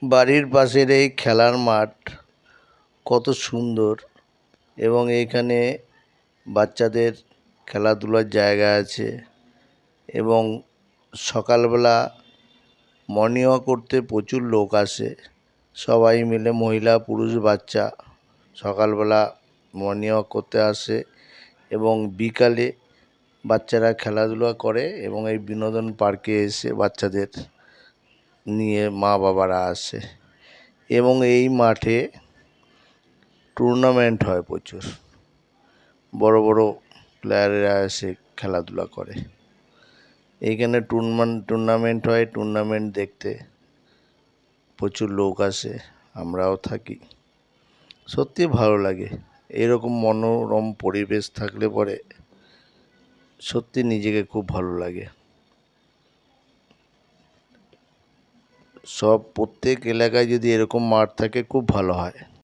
বাড়ির পাশের এই খেলার মাঠ কত সুন্দর এবং এইখানে বাচ্চাদের খেলাধুলার জায়গা আছে এবং সকালবেলা মর্নিং ওয়াক করতে প্রচুর লোক আসে। সবাই মিলে মহিলা পুরুষ বাচ্চা সকালবেলা মর্নিং ওয়াক করতে আসে এবং বিকালে বাচ্চারা খেলাধুলা করে এবং এই বিনোদন পার্কে এসে বাচ্চাদের নিয়ে মা বাবারা আসে এবং এই মাঠে টুর্নামেন্ট হয় প্রচুর। বড় বড় প্লেয়াররা এসে খেলাধুলা করে। এইখানে টুর্নামেন্ট হয়, টুর্নামেন্ট দেখতে প্রচুর লোক আসে, আমরাও থাকি। সত্যি ভালো লাগে। এরকম মনোরম পরিবেশ থাকলে পরে সত্যি নিজেকে খুব ভালো লাগে। প্রত্যেক এলাকায় যদি এরকম মাঠ থাকে খুব ভালো হয়।